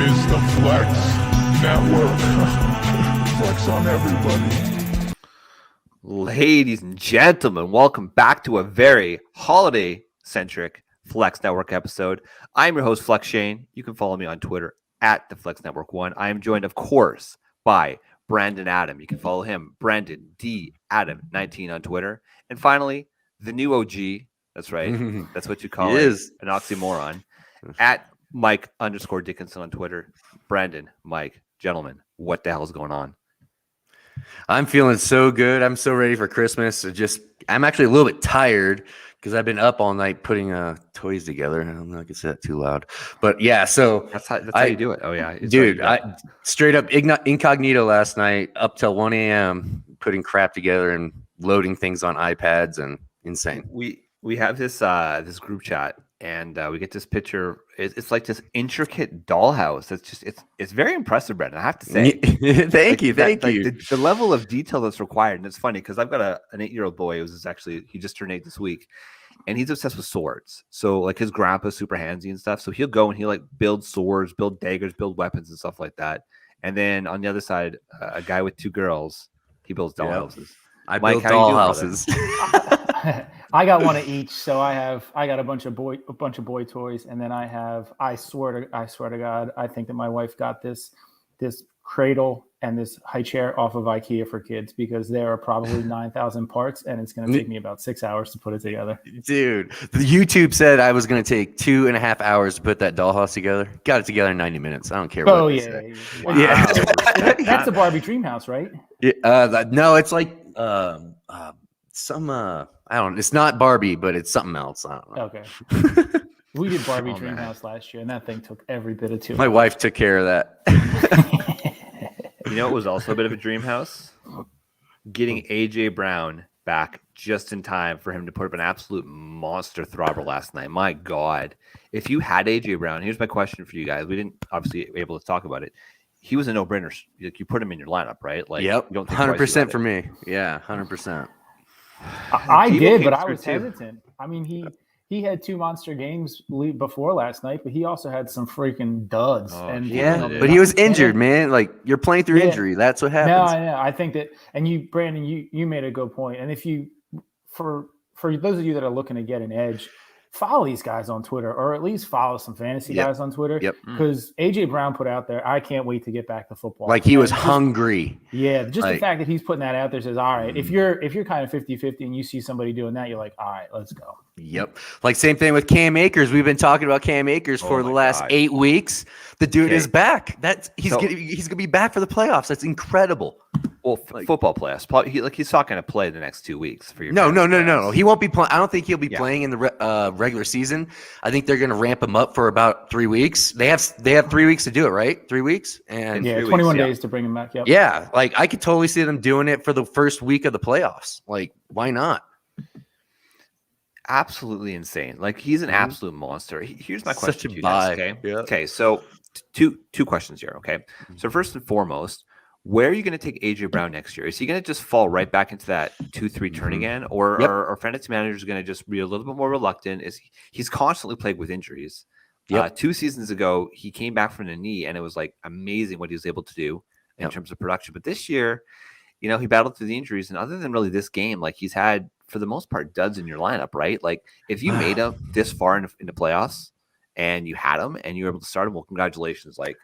is the Flex Network. Flex on everybody. Ladies and gentlemen, welcome back to a very holiday-centric Flex Network episode. I'm your host, Flex Shane. You can follow me on Twitter at the Flex Network 1. I am joined, of course, by Brandon Adam. You can follow him, Brandon D. Adam 19 on Twitter. And finally, the new OG. That's right. That's what you call it. An oxymoron. At Mike_Dickinson on Twitter. Brandon, Mike, gentlemen, what the hell is going on? I'm feeling so good. I'm so ready for Christmas. I'm actually a little bit tired because I've been up all night putting toys together. I don't know if I can say that too loud, but yeah. So that's how you do it. Oh yeah, dude. I straight up incognito last night up till 1 a.m. putting crap together and loading things on iPads and insane. We have this group chat. And we get this picture. It's like this intricate dollhouse. It's very impressive, Brendan. I have to say. Thank you. The level of detail that's required, and it's funny because I've got an 8-year-old boy he just turned 8 this week, and he's obsessed with swords. So like his grandpa's super handsy and stuff. So he'll go and he'll like build swords, build daggers, build weapons and stuff like that. And then on the other side, a guy with 2 girls, he builds dollhouses. I build dollhouses. I got one of each, so I got a bunch of boy toys, and then I swear to God, I think that my wife got this cradle and this high chair off of IKEA for kids because there are probably 9,000 parts, and it's going to take me about 6 hours to put it together. Dude, the YouTube said I was going to take 2.5 hours to put that dollhouse together. Got it together in 90 minutes. I don't care. Oh yeah, wow. Yeah. That's the Barbie dream house, right? Yeah. No, it's like I don't know. It's not Barbie, but it's something else. I don't know. Okay. We did Barbie Dream House last year, and that thing took every bit of 2 My wife took care of that. You know, it was also a bit of a dream house. Getting AJ Brown back just in time for him to put up an absolute monster throbber last night. My God. If you had AJ Brown, here's my question for you guys. We didn't obviously able to talk about it. He was a no-brainer. Like you put him in your lineup, right? Like, yep. You don't think 100% for me. Yeah, 100%. I did, but I was hesitant. I mean, he had 2 monster games before last night, but he also had some freaking duds. But he was injured, man. Like you're playing through injury. That's what happens. No, I think that, and you, Brandon, you made a good point. And if you, for those of you that are looking to get an edge, follow these guys on Twitter, or at least follow some fantasy guys on Twitter. Yep. Because AJ Brown put out there, I can't wait to get back to football. Like he was hungry. Yeah. Just the fact that he's putting that out there says, all right, if you're kind of 50-50 and you see somebody doing that, you're like, all right, let's go. Yep. Like same thing with Cam Akers. We've been talking about Cam Akers for the last 8 weeks. The dude is back. He's gonna be back for the playoffs. That's incredible. Well, football playoffs. He's not going to play the next 2 weeks for your. No. He won't be playing. I don't think he'll be playing in the regular season. I think they're going to ramp him up for about 3 weeks. They have 3 weeks to do it, right? 3 weeks and 21 days to bring him back. Yep. Yeah, like I could totally see them doing it for the first week of the playoffs. Like, why not? Absolutely insane. Like he's an absolute monster. Here's my question to you guys. Okay. Yeah. Okay. So two questions here. Okay. So first and foremost, where are you going to take AJ Brown next year? Is he going to just fall right back into that 2-3 turn again, or are fantasy managers going to just be a little bit more reluctant? He's constantly plagued with injuries. 2 seasons ago, he came back from the knee, and it was like amazing what he was able to do in terms of production. But this year, you know, he battled through the injuries, and other than really this game, like he's had for the most part duds in your lineup, right? Like if you made him this far in the playoffs and you had him and you were able to start him, well, congratulations. Like,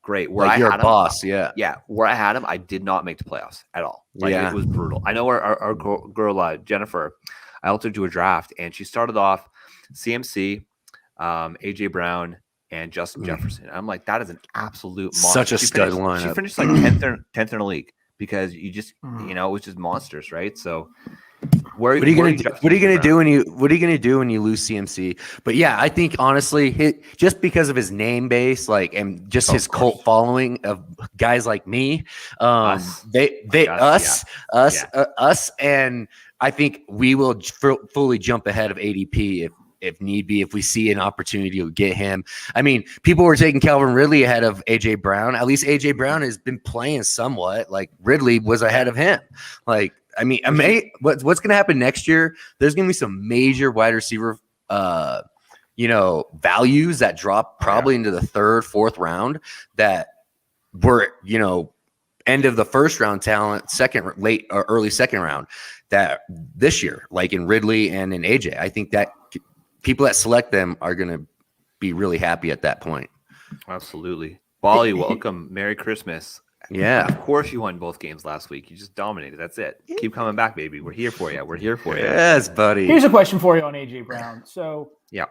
great. Where like you're a boss, where I had him, I did not make the playoffs at all. Like it was brutal. I know our girl Jennifer, I altered to a draft, and she started off CMC, AJ Brown, and Justin Jefferson. I'm like, that is an absolute monster. Such a stud lineup. She finished like 10th in the league because you just it was just monsters, right? So. What are you gonna do when you lose CMC? But yeah, I think honestly, just because of his name base, like, and just his cult following of guys like me, us, and I think we will fully jump ahead of ADP if need be, if we see an opportunity to get him. I mean, people were taking Calvin Ridley ahead of AJ Brown. At least AJ Brown has been playing somewhat. Like Ridley was ahead of him. Like. I mean, what's going to happen next year? There's going to be some major wide receiver values that drop probably into the third, fourth round that were, end of the first round talent, late or early second round that this year, like in Ridley and in AJ. I think that people that select them are going to be really happy at that point. Absolutely. Bally, welcome. Merry Christmas. Yeah. Of course you won both games last week. You just dominated. That's it. Keep coming back, baby. We're here for you. We're here for you. Yes, buddy. Here's a question for you on AJ Brown. So yeah,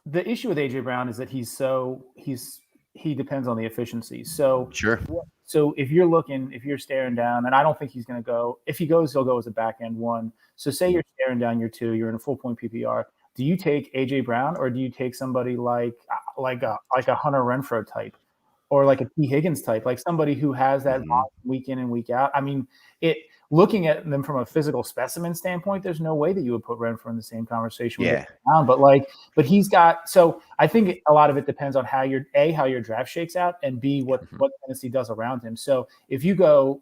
the issue with AJ Brown is that he depends on the efficiency. So sure. So if you're staring down, and I don't think he's going to go. If he goes, he'll go as a back end one. So say you're staring down your 2, you're in a full point PPR. Do you take AJ Brown or do you take somebody like a Hunter Renfrow type, or like a T Higgins type, like somebody who has that week in and week out? I mean, looking at them from a physical specimen standpoint, there's no way that you would put Renfrow in the same conversation with AJ Brown. But he's got. So I think a lot of it depends on how your draft shakes out, and B, what Tennessee does around him. So if you go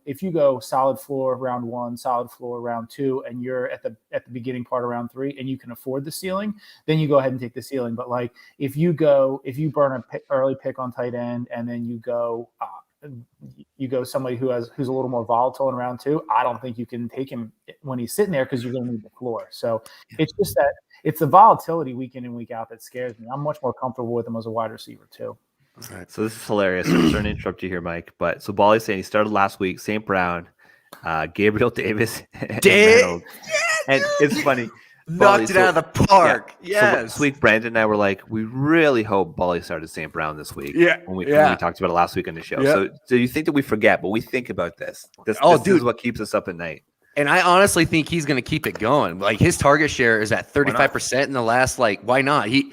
solid floor round 1, solid floor round 2, and you're at the beginning part of round 3, and you can afford the ceiling, then you go ahead and take the ceiling. But like if you burn an early pick on tight end, and then you go somebody who's a little more volatile in round 2, I don't think you can take him when he's sitting there because you're going to need the floor. So it's just that it's the volatility week in and week out that scares me. I'm much more comfortable with him as a wide receiver too. All right. So this is hilarious. I'm sorry to interrupt you here, Mike. But so Bally's saying he started last week, St. Brown, Gabriel Davis, and Reynolds. And it's funny. Knocked it out of the park. Yeah. So this week, Brandon and I were like, we really hope Bally started St. Brown this week. Yeah. When we talked about it last week on the show. Yeah. So you think that we forget, but we think about this. This is what keeps us up at night. And I honestly think he's going to keep it going. Like his target share is at 35% in the last. Why not? He's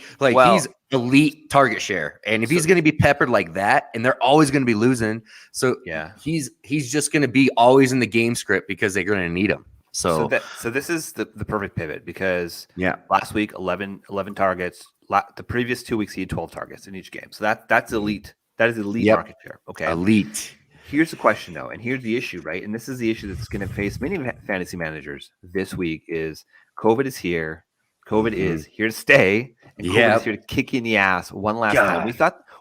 elite target share, and if he's going to be peppered like that, and they're always going to be losing, so he's just going to be always in the game script because they're going to need him. So this is the perfect pivot because last week 11 targets. The previous 2 weeks he had 12 targets in each game. So that's elite. That is elite market share. Okay, elite. Here's the question though, and here's the issue, right? And this is the issue that's going to face many fantasy managers this week: is COVID is here. COVID is here to stay, and COVID is here to kick you in the ass one last time.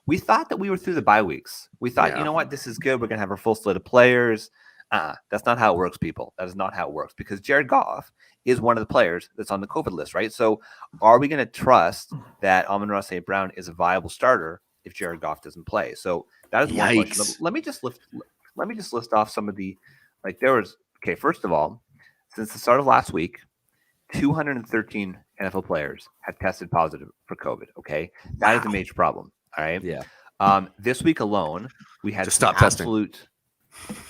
We thought that we were through the bye weeks. We thought, you know what, this is good. We're going to have our full slate of players. That's not how it works, people. That is not how it works, because Jared Goff is one of the players that's on the COVID list, right? So are we going to trust that Amon-Ra St. Brown is a viable starter if Jared Goff doesn't play? So that is one question. Let me just list off some of the, first of all, since the start of last week, 213 NFL players have tested positive for COVID. Okay. That is a major problem. All right. Yeah. This week alone, we had just stop testing.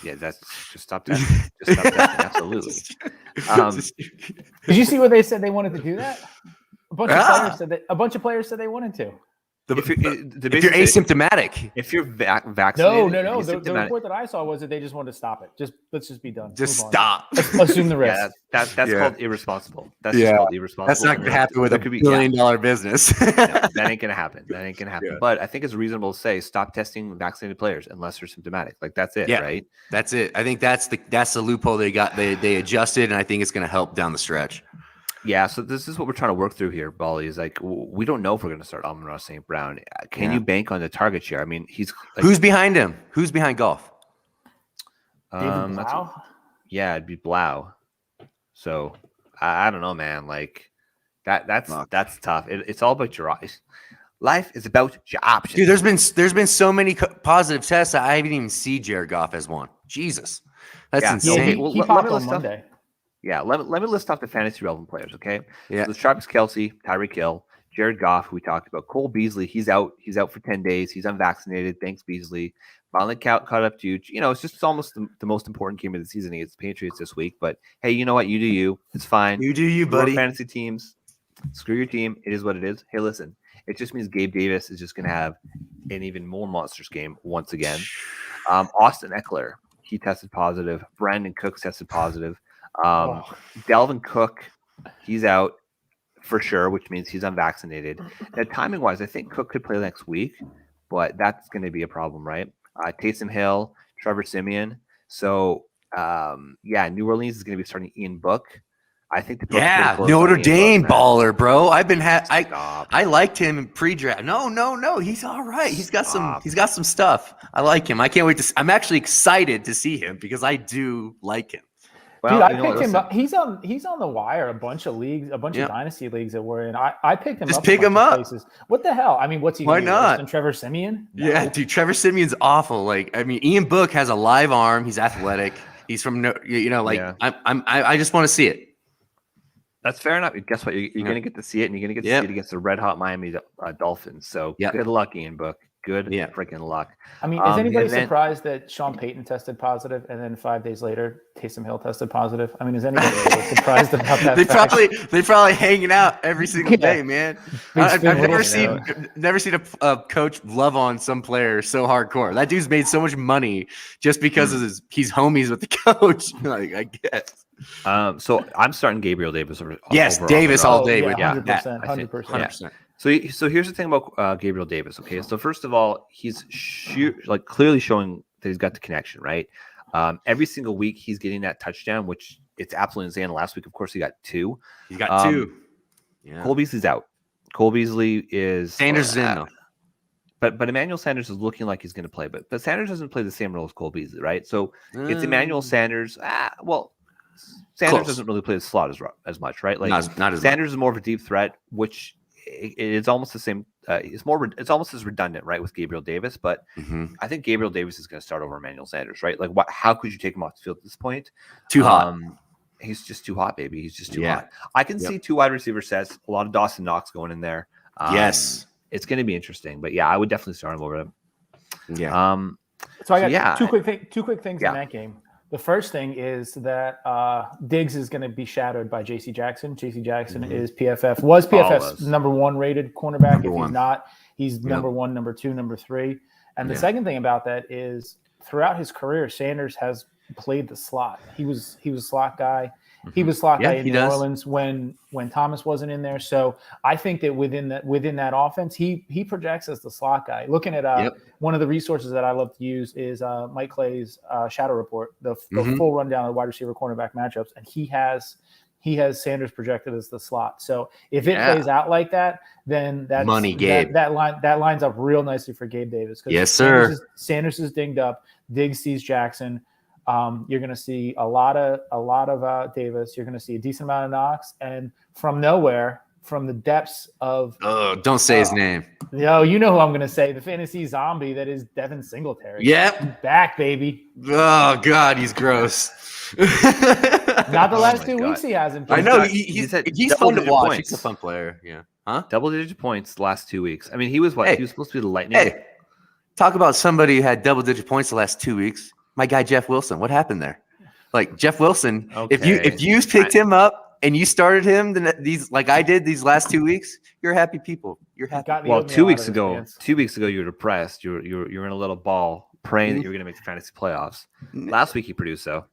Yeah, that's just stop testing. Just stop testing. Absolutely. Did you see what they said they wanted to do that? A bunch of players said they wanted to. If you're asymptomatic, if you're vaccinated, no. The report that I saw was that they just wanted to stop it. Let's just be done. Just stop. Assume the risk. Yeah, that's called irresponsible. That's just called irresponsible. That's not going to happen with a $1 billion business. No, that ain't going to happen. Yeah. But I think it's reasonable to say stop testing vaccinated players unless they're symptomatic. Like that's it, right? That's it. I think that's the loophole they got. They adjusted, and I think it's going to help down the stretch. Yeah, so this is what we're trying to work through here, Bally. Is like we don't know if we're going to start Amon-Ra St. Brown. Can you bank on the target share? I mean, he's who's behind him? Who's behind Goff? David Blau? It'd be Blau. So I don't know, man. Like that's tough. It's all about your eyes. Life is about your options. Dude, there's been so many positive tests that I haven't even seen Jared Goff as one. Jesus, that's insane. He popped on Monday. Yeah, let me list off the fantasy relevant players, okay? Yeah. So Travis Kelce, Tyreek Hill, Jared Goff, who we talked about, Cole Beasley, he's out for 10 days. He's unvaccinated. Thanks, Beasley. Finally caught up to you. You know, it's almost the most important game of the season against the Patriots this week. But hey, you know what? You do you. It's fine. You do you, buddy. Fantasy teams, screw your team. It is what it is. Hey, listen, it just means Gabe Davis is just going to have an even more monstrous game once again. Austin Eckler, he tested positive. Brandon Cooks tested positive. Delvin Cook, he's out for sure, which means he's unvaccinated. Now, timing wise, I think Cook could play next week, but that's going to be a problem, right? Taysom Hill, Trevor Siemian. So, New Orleans is going to be starting Ian Book. I think the Notre Dame baller, bro. I've been Stop. I liked him in pre-draft. No, he's all right. He's got some stuff. I like him. I can't wait I'm actually excited to see him because I do like him. Well, dude, I picked him up. He's on the wire. A bunch of leagues, a bunch of dynasty leagues that we're in. I picked him up. Just pick him up. Places. What the hell? I mean, what's he? Why not? Trevor Siemian? No. Yeah, dude. Trevor Siemian's awful. Like, I mean, Ian Book has a live arm. He's athletic. He's from I just want to see it. That's fair enough. Guess what? You're going to get to see it, and you're going to get to see it against the red hot Miami Dolphins. So good luck, Ian Book. Good freaking luck. I mean, is anybody surprised that Sean Payton tested positive and then 5 days later Taysom Hill tested positive? I mean, is anybody really surprised about that? They probably hanging out every single day, man. I've never seen a coach love on some player so hardcore. That dude's made so much money just because of he's homies with the coach. Like, I guess. So I'm starting Gabriel Davis. Davis all day. 100%. So here's the thing about Gabriel Davis. Okay, so first of all, he's clearly showing that he's got the connection, right? Every single week he's getting that touchdown, which it's absolutely insane. Last week, of course, he got 2. He got 2. Yeah. Cole Beasley's out. Cole Beasley is Sanders is in though. But Emmanuel Sanders is looking like he's going to play, but Sanders doesn't play the same role as Cole Beasley, right? So it's Emmanuel Sanders. Sanders doesn't really play the slot as much, right? Like not as Sanders is more of a deep threat, which it's almost the same. It's almost as redundant, right, with Gabriel Davis. But I think Gabriel Davis is going to start over Emmanuel Sanders, right? Like, how could you take him off the field at this point? Too hot. He's just too hot, baby. He's just too hot. I can see 2 wide receiver sets, a lot of Dawson Knox going in there. Yes, it's going to be interesting. But I would definitely start him over him. Yeah. So I got two quick things in that game. The first thing is that Diggs is going to be shadowed by J.C. Jackson. J.C. Jackson is was PFF's number 1 rated cornerback. If he's not, he's number 1, number 2, number 3. And the second thing about that is throughout his career, Sanders has played the slot. He was a slot guy. He was slot guy in New Orleans when Thomas wasn't in there. So I think that within that offense, he projects as the slot guy. Looking at one of the resources that I love to use is Mike Clay's Shadow Report, the full rundown of wide receiver cornerback matchups, and he has Sanders projected as the slot. So if it plays out like that, then that's money, Gabe. That lines up real nicely for Gabe Davis. Yes, sir. Sanders is dinged up. Diggs sees Jackson. You're going to see a lot of Davis. You're going to see a decent amount of Knox, and from nowhere, from the depths of don't say his name. No, you know who I'm going to say. The fantasy zombie that is Devin Singletary. Yep, he's back, baby. Oh God, he's gross. Not the last 2 weeks he hasn't. I know he's fun to watch. He's a fun player. Yeah, double-digit points the last 2 weeks. I mean, he was what? He was supposed to be the Lightning. Hey, talk about somebody who had double-digit points the last 2 weeks. My guy Jeff Wilson. What happened there? Like Jeff Wilson, if you picked him up and you started him these last 2 weeks, you're happy people. You're happy. Well, 2 weeks ago, you were depressed. You were in a little ball praying that you were going to make the fantasy playoffs. Last week he produced though.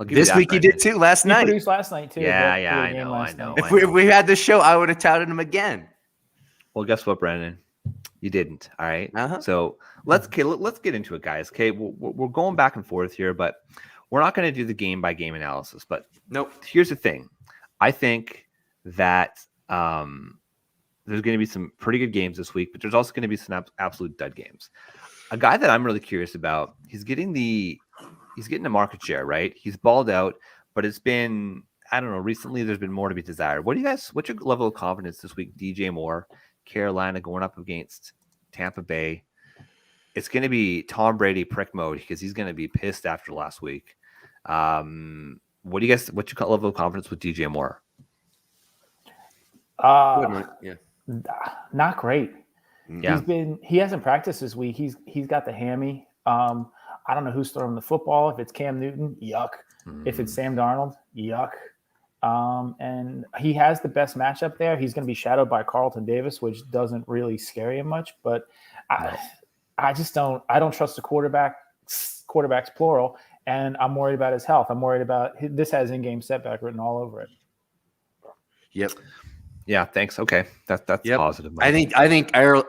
This week he did too. Last night. He produced last night too. I know. If we had this show, I would have touted him again. Well, guess what, Brandon? You didn't. All right. So let's get into it, guys. Okay, we're going back and forth here, but we're not going to do the game by game analysis. But nope. Here's the thing. I think that there's going to be some pretty good games this week, but there's also going to be some absolute dud games. A guy that I'm really curious about. He's getting the market share, right? He's balled out, but it's been, I don't know. Recently, there's been more to be desired. What's your level of confidence this week? DJ Moore, Carolina going up against Tampa Bay. It's going to be Tom Brady prick mode because he's going to be pissed after last week. What do you guys? What's your level of confidence with DJ Moore? Not great. Yeah, he hasn't practiced this week. He's got the hammy. I don't know who's throwing the football. If it's Cam Newton, yuck. If it's Sam Darnold, yuck. And he has the best matchup there. He's going to be shadowed by Carlton Davis, which doesn't really scare him much. But I just don't. I don't trust the quarterbacks plural, and I'm worried about his health. I'm worried about this has in-game setback written all over it. Yep. Yeah, thanks. Okay, that's positive. I think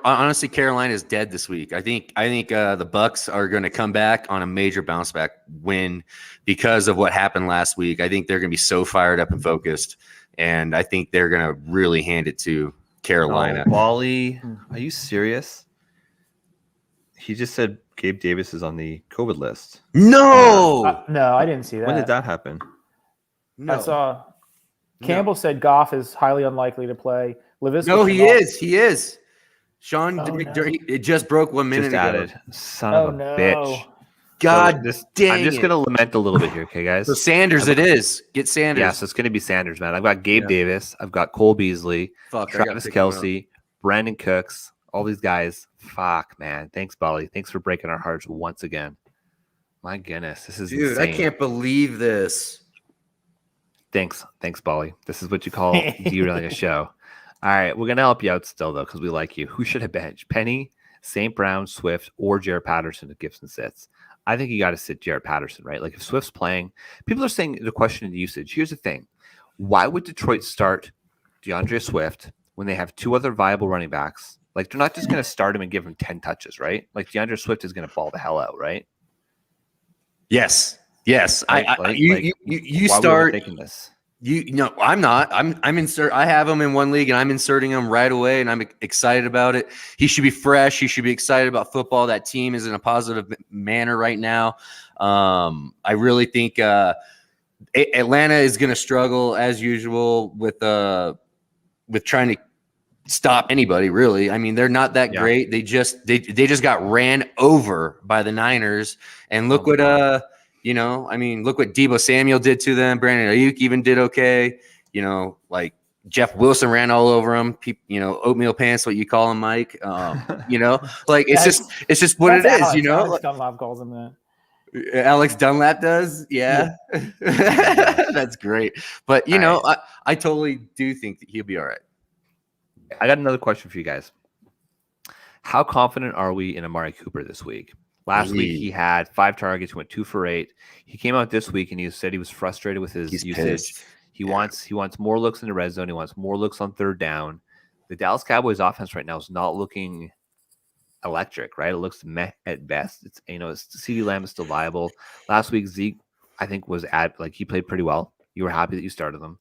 honestly Carolina is dead this week. I think the Bucks are going to come back on a major bounce back win because of what happened last week. I think they're going to be so fired up and focused, and I think they're going to really hand it to Carolina. Wally, are you serious? He just said Gabe Davis is on the COVID list. No, no, I didn't see that. When did that happen? no. I saw Campbell said Goff is highly unlikely to play. Laviska No, he Shenault- is. He is. Sean, Oh, no. it just broke 1 minute Just ago. added. Son of a bitch. God dang I'm just it. going to lament a little bit here, okay, guys? So Sanders it is. Get Sanders. Yeah, so it's going to be Sanders, man. I've got Gabe Davis. I've got Cole Beasley, Fuck, I gotta Travis pick one up. Kelce, Brandon Cooks, all these guys. Fuck, man. Thanks, Bolly. Thanks for breaking our hearts once again. My goodness, this is Dude, insane. I can't believe this. Thanks, Bolly. This is what you call derailing a show. All right, we're gonna help you out still though, because we like you. Who should have benched? Penny, St. Brown, Swift, or Jared Patterson if Gibson sits? I think you got to sit Jared Patterson, right? Like if Swift's playing, people are saying the question of the usage. Here's the thing: why would Detroit start DeAndre Swift when they have two other viable running backs? Like they're not just gonna start him and give him 10 touches, right? Like DeAndre Swift is gonna ball the hell out, right? Yes. Like, You why start. were we thinking this? No, I'm not. I'm insert. I have him in one league, and I'm inserting him right away, and I'm excited about it. He should be fresh. He should be excited about football. That team is in a positive manner right now. I really think Atlanta is going to struggle as usual with trying to stop anybody. Really, I mean, they're not that great. They just got ran over by the Niners, and look what look what Deebo Samuel did to them. Brandon Ayuk even did okay. Like Jeff Wilson ran all over him. Oatmeal pants, what you call him, Mike. Like it's just what it is. Alex Dunlap calls him that. Alex Dunlap does, yeah. That's great. But I totally do think that he'll be all right. I got another question for you guys. How confident are we in Amari Cooper this week? Last week he had 5 targets, went 2 for 8. He came out this week and he said he was frustrated with his usage. Pissed. He wants more looks in the red zone. He wants more looks on third down. The Dallas Cowboys offense right now is not looking electric, right? It looks meh at best. It's CeeDee Lamb is still viable. Last week Zeke, I think, he played pretty well. You were happy that you started him.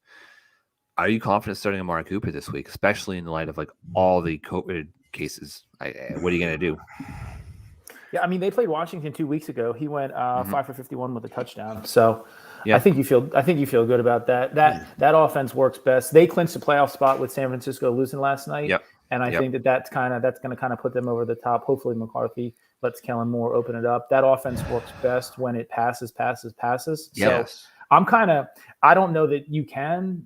Are you confident starting Amari Cooper this week, especially in the light of all the COVID cases? What are you going to do? Yeah, I mean, they played Washington 2 weeks ago. He went 5 for 51 with a touchdown. So I think you feel good about that. That offense works best. They clinched the playoff spot with San Francisco losing last night. Yep. And I think that's going to kind of put them over the top. Hopefully McCarthy lets Kellen Moore open it up. That offense works best when it passes. Yes. So I don't know that you can,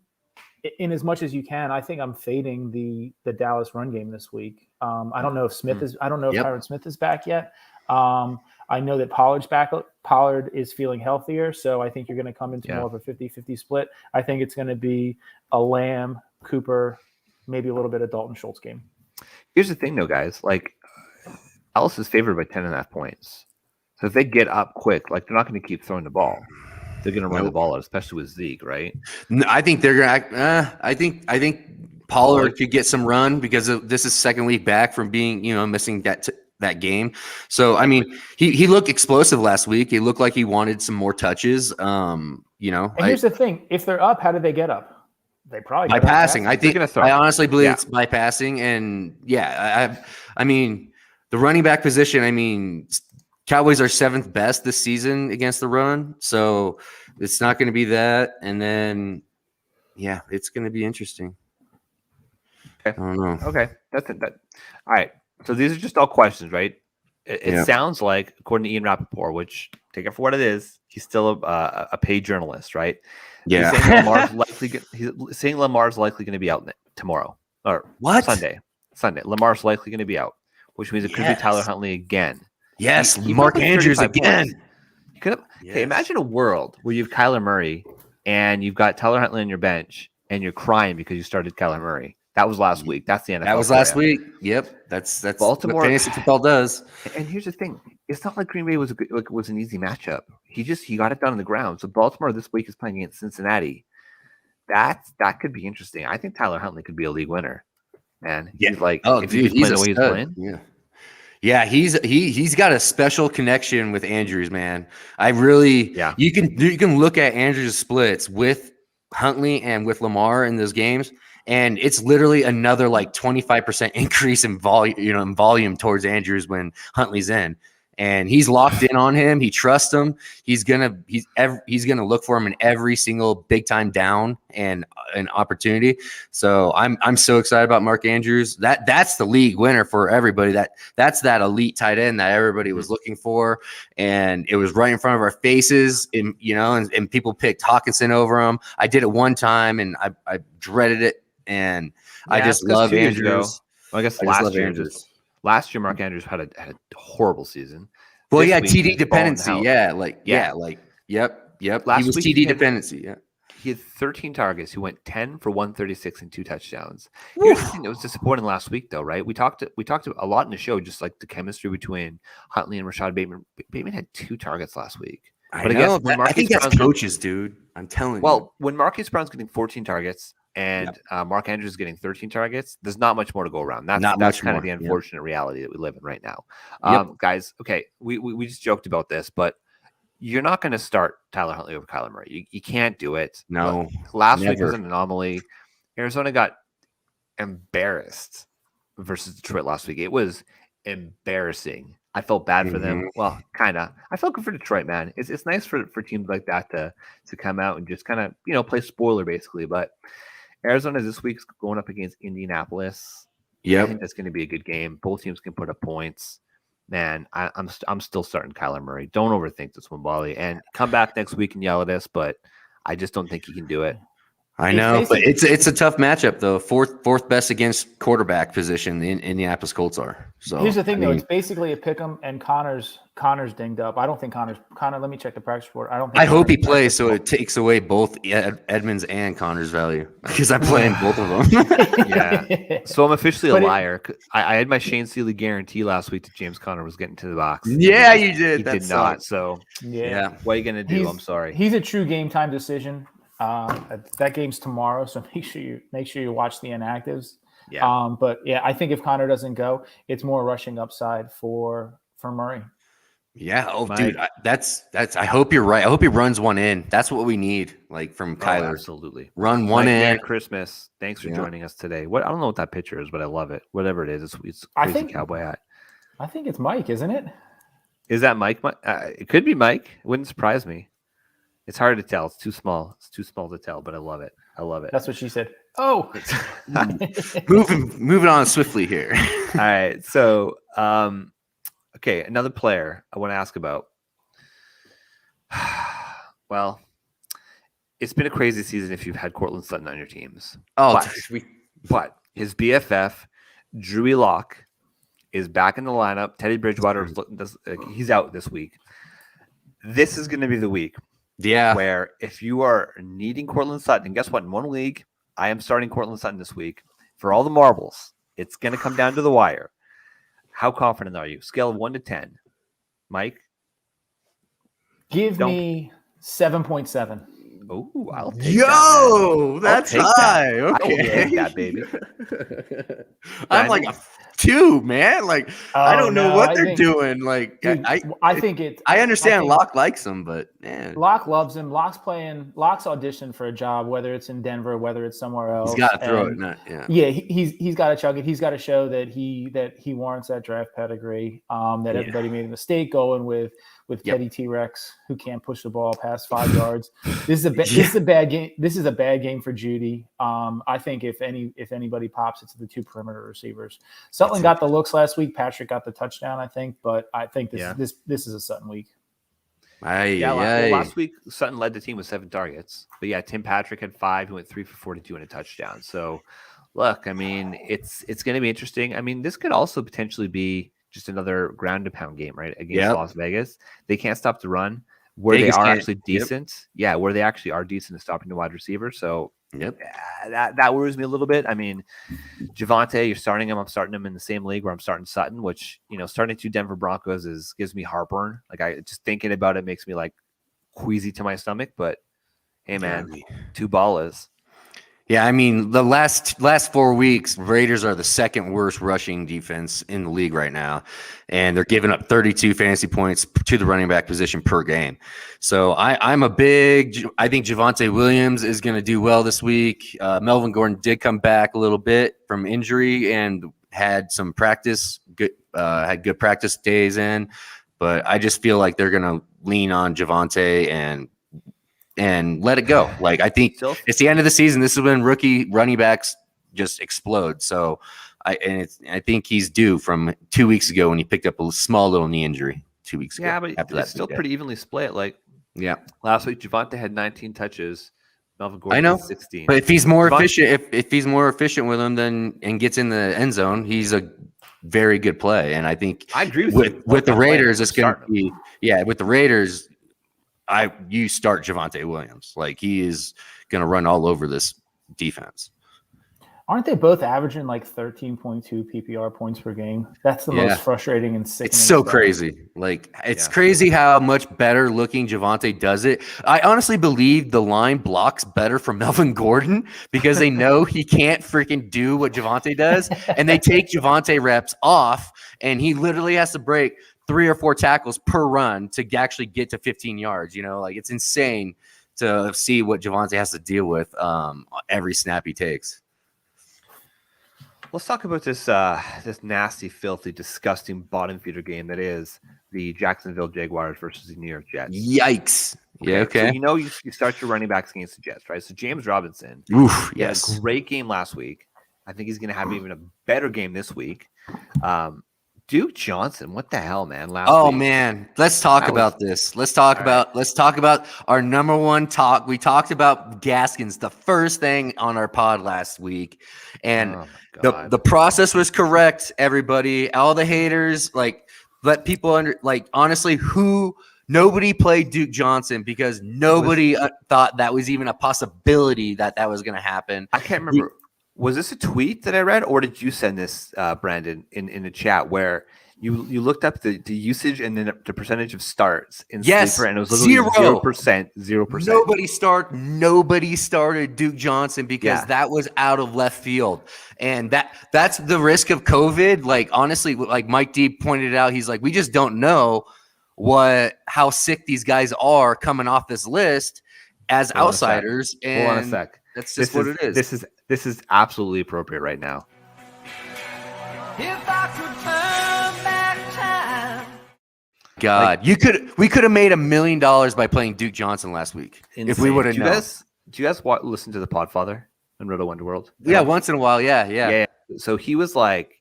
in as much as you can. I think I'm fading the Dallas run game this week. I don't know if Tyron Smith is back yet. I know that Pollard's back. Pollard is feeling healthier, so I think you're going to come into more of a 50-50 split. I think it's going to be a Lamb, Cooper, maybe a little bit of Dalton Schultz game. Here's the thing, though, guys. Ellis is favored by 10.5 points. So if they get up quick, they're not going to keep throwing the ball. They're going to run the ball out, especially with Zeke, right? No, I think they're going to. I think Pollard could get some run because this is second week back from being missing that game. So I mean, he looked explosive last week. He looked like he wanted some more touches. And here's the thing: if they're up, how did they get up? They probably by passing. I honestly believe it's by passing. And I mean, the running back position. I mean, Cowboys are 7th best this season against the run, so it's not going to be that. And then, it's going to be interesting. Okay. I don't know. Okay, that's it. All right. So these are just all questions, right? It sounds like, according to Ian Rappaport, which take it for what it is, he's still a paid journalist, right? Yeah. He's saying Lamar's likely going to be out tomorrow or what? Sunday. Lamar's likely going to be out, which means it could be Tyler Huntley again. Yes, he Mark Andrews again. Imagine a world where you have Kyler Murray and you've got Tyler Huntley on your bench and you're crying because you started Kyler Murray. That was last week. That's the NFL. That was last week. Yep, that's Baltimore. What fantasy football does. And here's the thing: it's not like Green Bay was an easy matchup. He got it done on the ground. So Baltimore this week is playing against Cincinnati. that could be interesting. I think Tyler Huntley could be a league winner, man. Yeah. He's like, Oh, if dude, he's playing a the way he's stud. playing. Yeah. Yeah, he's got a special connection with Andrews, man. You can look at Andrews' splits with Huntley and with Lamar in those games, and it's literally another like 25% increase in volume towards Andrews when Huntley's in. And he's locked in on him. He trusts him. He's gonna look for him in every single big time down and an opportunity. So I'm so excited about Mark Andrews. That's the league winner for everybody. That's that elite tight end that everybody was looking for, and it was right in front of our faces. And and people picked Hawkinson over him. I did it one time, and I dreaded it. And I just love Andrews. Well, I guess last year, Mark Andrews had a horrible season. Well, This week, TD dependency. Yep. He was TD dependency. Yeah. He had 13 targets. He went 10 for 136 and 2 touchdowns. Here's the thing that was disappointing last week, though, right? We talked a lot in the show, just like the chemistry between Huntley and Rashad Bateman. Bateman had 2 targets last week. I think that's coaches, dude. I'm telling you. Well, when Marquise Brown's getting 14 targets and Mark Andrews is getting 13 targets, there's not much more to go around. That's kind of the unfortunate reality that we live in right now. Guys, okay, we just joked about this, but you're not going to start Tyler Huntley over Kyler Murray. You can't do it. No. Last week was an anomaly. Arizona got embarrassed versus Detroit last week. It was embarrassing. I felt bad for them. Well, kind of. I felt good for Detroit, man. It's nice for teams like that to come out and just kind of, play spoiler basically. But Arizona this week's going up against Indianapolis. I think that's going to be a good game. Both teams can put up points. Man, I'm still starting Kyler Murray. Don't overthink this one, Wally. And come back next week and yell at us, but I just don't think he can do it. I know, but it's a tough matchup though. Fourth best against quarterback position the Indianapolis Colts are. So here's the thing, though. It's basically a pick 'em, and Connor's dinged up. I don't think Connor. Let me check the practice report. I hope he plays, so it takes away both Edmonds and Connor's value because I'm playing both of them. Yeah. So I'm officially a liar. I had my Shane Sealy guarantee last week that James Conner was getting to the box. Yeah, you did. He did not. So what are you gonna do? I'm sorry. He's a true game time decision. That game's tomorrow, so make sure you watch the inactives. Yeah. But I think if Connor doesn't go, it's more rushing upside for Murray. Yeah. Oh, dude, that's. I hope you're right. I hope he runs one in. That's what we need, like from Kyler. Absolutely. Run one in. Merry Christmas. Thanks for joining us today. I don't know what that picture is, but I love it. Whatever it is, it's crazy cowboy hat. I think it's Mike, isn't it? Is that Mike? It could be Mike. It wouldn't surprise me. It's hard to tell. It's too small. It's too small to tell, but I love it. That's what she said. Oh, moving on swiftly here. All right. So, okay, another player I want to ask about. Well, it's been a crazy season if you've had Cortland Sutton on your teams. Oh, but his BFF, Drew Lock, is back in the lineup. Teddy Bridgewater he's out this week. This is going to be the week. Yeah. Where if you are needing Cortland Sutton, and guess what? In one league, I am starting Cortland Sutton this week. For all the marbles, it's going to come down to the wire. How confident are you? Scale of 1 to 10. Mike? Give me 7.7. Oh, I'll take that. That's high. That. Okay. I'll take that, baby. I'm like a 2, man. Like I don't know what they're doing. Like dude, I understand Locke likes him, but man, Locke loves him. Locke's auditioned for a job, whether it's in Denver, whether it's somewhere else. He's got to throw it. He's got to chug it. He's got to show that he warrants that draft pedigree. That everybody made a mistake going with Teddy T-Rex, who can't push the ball past 5 yards. This is a bad game. This is a bad game for Judy. I think if anybody pops, it's the 2 perimeter receivers. Sutton got the looks last week. Patrick got the touchdown, I think, but I think this is a Sutton week. Last week Sutton led the team with 7 targets, but Tim Patrick had 5. He went 3 for 42 and a touchdown. So, look, I mean, it's going to be interesting. I mean, this could also potentially be just another ground to pound game, right? Against Las Vegas. They can't stop the run. Where Vegas they are actually decent. Yep. where they actually are decent at stopping the wide receiver. So that worries me a little bit. I mean, Javonte, you're starting him. I'm starting him in the same league where I'm starting Sutton, which, starting 2 Denver Broncos gives me heartburn. Like I just thinking about it makes me like queasy to my stomach, but hey man, 2 ballas. Yeah, I mean, the last 4 weeks, Raiders are the second worst rushing defense in the league right now, and they're giving up 32 fantasy points to the running back position per game. So I think Javonte Williams is going to do well this week. Melvin Gordon did come back a little bit from injury and had some practice, had good practice days in, but I just feel like they're going to lean on Javonte and let it go. Like, I think it's the end of the season. This is when rookie running backs just explode. So I think he's due from 2 weeks ago when he picked up a small little knee injury 2 weeks ago. Yeah, but it's still pretty evenly split. Like, yeah, last week Javonte had 19 touches. Melvin Gordon I know, had 16. But if he's more efficient, if he's more efficient with him and gets in the end zone, he's a very good play. And I think I agree with the Raiders, it's going to be with the Raiders. You start Javonte Williams. Like, he is going to run all over this defense. Aren't they both averaging like 13.2 PPR points per game? That's the most frustrating and sickening. It's so crazy. Like, it's crazy how much better looking Javonte does it. I honestly believe the line blocks better for Melvin Gordon because they know he can't freaking do what Javonte does, and they take Javonte reps off, and he literally has to break 3 or 4 tackles per run to actually get to 15 yards. Like, it's insane to see what Javonte has to deal with every snap he takes. Let's talk about this nasty, filthy, disgusting bottom feeder game that is the Jacksonville Jaguars versus the New York Jets. Yikes. Yeah, okay. So you start your running backs against the Jets, right? So James Robinson, he had a great game last week. I think he's going to have even a better game this week. Duke Johnson, what the hell, man? Last week. Man, let's talk about this. Let's talk about our number one talk. We talked about Gaskins, the first thing on our pod last week, and the process was correct. Everybody, all the haters, let people under. Honestly, nobody played Duke Johnson because nobody thought that was even a possibility that was going to happen. I can't remember. Was this a tweet that I read, or did you send this, Brandon, in the chat where you looked up the usage and then the percentage of starts in Sleeper, and it was literally 0%. Nobody started Duke Johnson because that was out of left field, and that's the risk of COVID. Like, honestly, like Mike D pointed out, he's like, we just don't know how sick these guys are coming off this list as outsiders. Hold on a sec. That's just what it is. This is absolutely appropriate right now. If I could turn back time. God, we could have made $1 million by playing Duke Johnson last week if we would have known. Do you guys listen to the Podfather and Roto Wonderworld? Yeah, once in a while. Yeah. So he was like,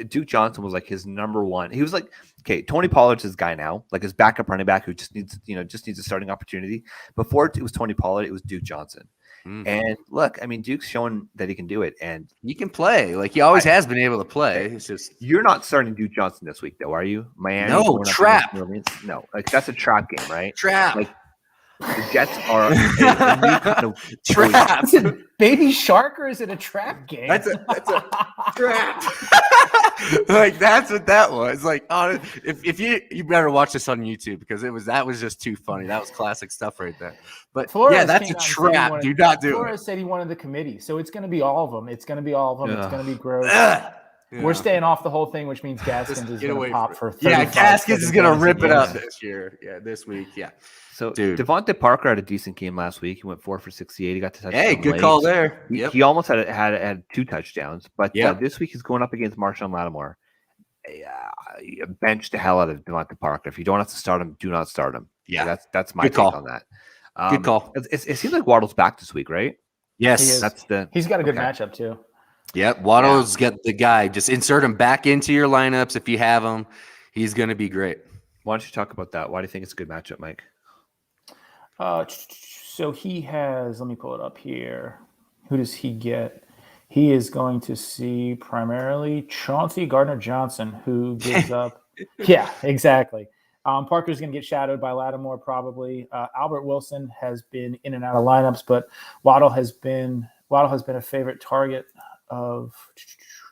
Duke Johnson was like his number one. He was like, okay, Tony Pollard's his guy now, like his backup running back who just needs a starting opportunity. Before it was Tony Pollard, it was Duke Johnson. And look, I mean, Duke's showing that he can do it, and he can play. Like, he always has been able to play. It's just, you're not starting Duke Johnson this week, though, are you? Miami? No, trap. No, like, that's a trap game, right? Trap. Like, the Jets are a new kind of trap. Is it Baby Shark, or is it a trap game? That's a trap. Like, that's what that was. Like, if you better watch this on YouTube because that was just too funny. That was classic stuff right there. But Flores that's a trap. Do not do it. Flores said he wanted the committee, so it's going to be all of them. It's going to be all of them. It's going to be gross. Yeah. We're staying off the whole thing, which means Gaskins is going to pop for 35. Yeah, Gaskins is going to rip it up this year. Yeah, this week. Yeah. So Devontae Parker had a decent game last week. He went 4 for 68. He got to touch. Hey, good call there. He almost had 2 touchdowns. But this week he's going up against Marshawn Lattimore. Bench the hell out of Devontae Parker. If you don't have to start him, do not start him. Yeah, that's my take on that. Good call. It seems like Waddle's back this week, right? Yes, he's got a good matchup too. Yep, Waddle's got the guy. Just insert him back into your lineups if you have him. He's going to be great. Why don't you talk about that? Why do you think it's a good matchup, Mike? So he has. Let me pull it up here. Who does he get? He is going to see primarily Chauncey Gardner-Johnson, who gives up. Yeah, exactly. Parker's going to get shadowed by Lattimore probably. Albert Wilson has been in and out of lineups, but Waddle has been a favorite target of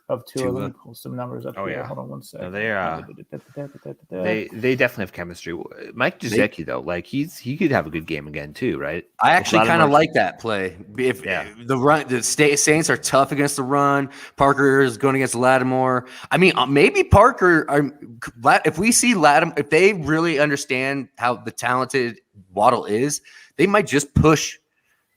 Tua. Let Tua. me pull some numbers up Oh, here. yeah. Hold on one second. No, they definitely have chemistry. Mike Gesicki though, like he could have a good game again too, right? I actually kind of Lattimore- like that play. If the Saints are tough against the run, Parker is going against Lattimore. I mean, maybe Parker. If we see Lattimore, if they really understand how the talented Waddle is, they might just push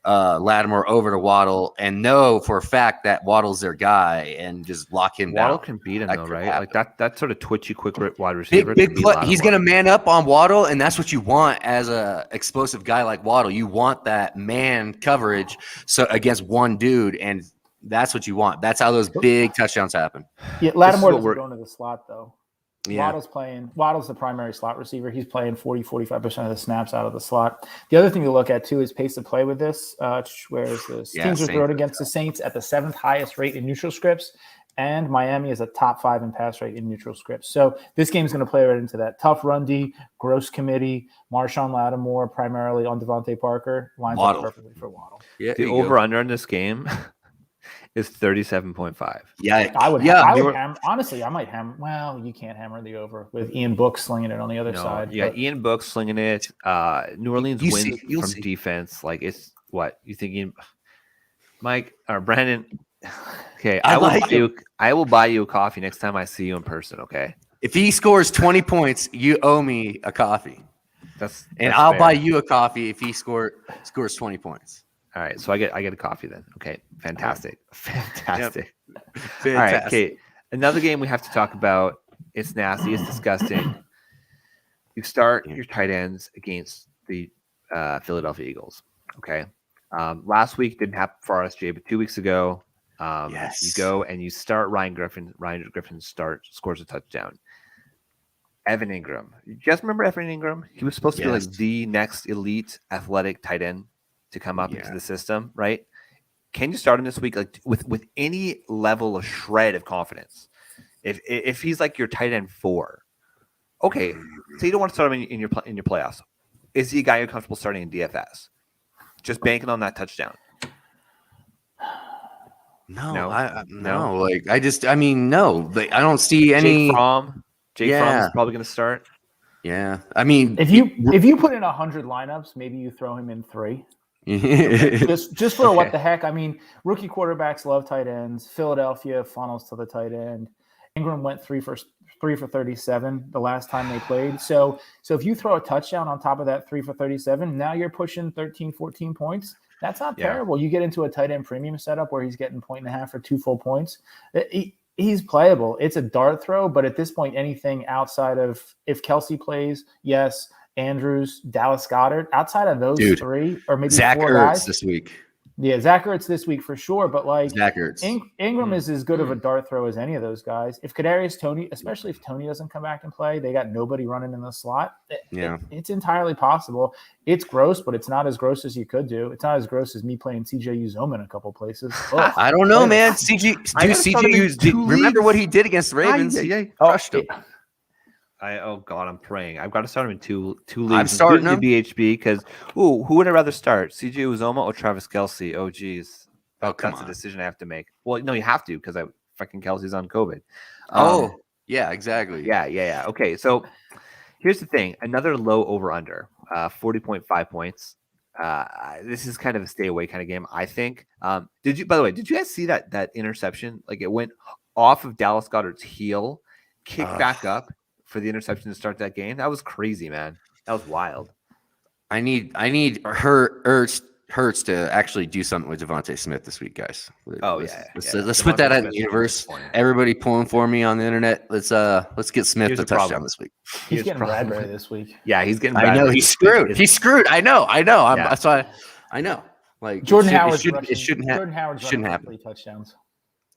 Lattimore over to Waddle and know for a fact that Waddle's their guy and just lock him Waddle down. can beat him That though, could right? Happen. Like that sort of twitchy, quick wide receiver. Big can beat play. He's Lattimore. going to man up on Waddle, and that's what you want as a explosive guy like Waddle. You want that man coverage so against one dude, and that's what you want. That's how those big touchdowns happen. Yeah, Lattimore what doesn't we're- go into the slot though. Yeah. Waddle's the primary slot receiver. He's playing 45% of the snaps out of the slot. The other thing to look at too is pace of play with this. Where is this? Yeah, Teams are Saints. throwing against the Saints at the 7th highest rate in neutral scripts, and Miami is a top 5 in pass rate in neutral scripts. So this game is going to play right into that. Tough run D, gross committee, Marshawn Lattimore primarily on Devontae Parker. Lines up perfectly for Waddle. Yeah, The over/under in this game is 37.5. Yeah, I would yeah. hammer. Honestly, I might hammer. Well, you can't hammer the over with Ian Book slinging it on the other side. You got but- Ian Book slinging it. New Orleans You wins see- you'll from see. defense. Like it's what you thinking, Mike or Brandon? Okay, I I will like buy you. I will buy you a coffee next time I see you in person. Okay, If he scores 20 points, you owe me a coffee, that's I'll fair. buy you a coffee if he scores 20 points. All right, so I get a coffee then. Okay, fantastic, fantastic. All Fantastic. right, okay. Another game we have to talk about. It's nasty. It's disgusting. You start your tight ends against the Philadelphia Eagles. Okay. Last week didn't happen for RSJ, but 2 weeks ago, Yes. you go and you start Ryan Griffin. Ryan Griffin scores a touchdown. Evan Ingram. You guys remember Evan Ingram? He was supposed to be Yes. like the next elite athletic tight end to come up into the system, right? Can you start him this week, like with any level of shred of confidence? If he's like your tight end 4, okay. So you don't want to start him in your playoffs. Is he a guy you're comfortable starting in DFS? Just banking on that touchdown. No, No? no. Like I mean, no. Like, I don't see any. Jake Fromm Yeah. is probably going to start. Yeah, I mean, If you put in 100 lineups, maybe you throw him in 3. just for what the heck. I mean, rookie quarterbacks love tight ends. Philadelphia funnels to the tight end. Ingram went 3 for 37 the last time they played. So if you throw a touchdown on top of that 3 for 37, now you're pushing 13, 14 points. That's not terrible. You get into a tight end premium setup where he's getting 1.5 or 2 full points. He's playable. It's a dart throw, but at this point, anything outside of if Kelsey plays, yes. Andrews, Dallas Goedert, outside of those 3 or maybe Zach 4 Ertz guys this week. Yeah, Zach Ertz this week for sure, but like Zach Ertz. Ingram is as good of a dart throw as any of those guys. If Kadarius Toney, especially if Toney doesn't come back and play, they got nobody running in the slot. It's entirely possible. It's gross, but it's not as gross as you could do. It's not as gross as me playing CJ Uzoma in a couple places. Ugh. I don't know, man. Remember what he did against the Ravens? Crushed him. I'm praying. I've got to start him in two leagues. I'm starting him. BHB because who would I rather start? CJ Uzoma or Travis Kelce? Oh geez. That's a decision I have to make. Well, no, you have to because fucking Kelsey's on COVID. Yeah, exactly. Yeah. Okay, so here's the thing. Another low over under, 40.5 points. This is kind of a stay away kind of game, I think. Did you guys see that interception? Like it went off of Dallas Goedert's heel, kicked back up for the interception to start that game. That was crazy, man. That was wild. I need Hurts to actually do something with Devontae Smith this week, guys. Let's put that out in the universe. Everybody pulling for me on the internet. Let's get Smith a touchdown this week. He's getting Bradbury this week. Yeah, he's getting. I know he's screwed. He's screwed. I know. That's why. I know. Like Jordan Howard shouldn't happen. 3 touchdowns.